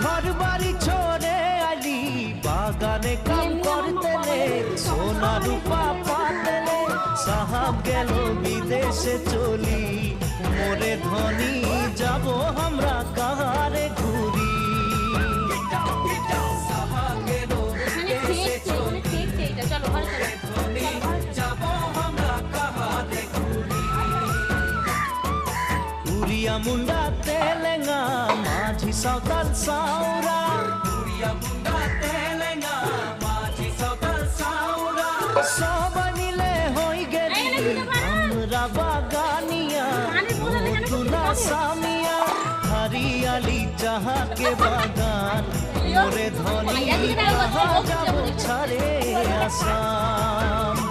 ঘর বাড়ি ছোড়ে আলি বাগানে কাম করতেলে সোনা রূপা পাতেলে সাহাব গেল বিদেশে চলি মোরে ধনী যাব আমরা কাহারে ঘুরি সাহাব গেল বিদেশে চলি মোরে ধনী যাব আমরা কাহারে ঘুরি উড়িয়া মুন্ডা তেলেঙ্গা মাঝি সাঁওতাল সাউরা উড়িয়া মুন্ডা তেলেঙ্গা মাঝি সাঁওতাল সাউরা সব মিলে হই গেলি আমরা বাগানিয়া তুলা সামিয়া হরিয়ালি চাহা के বাগান মোরে ধনী যাব ছাড়ে আসাম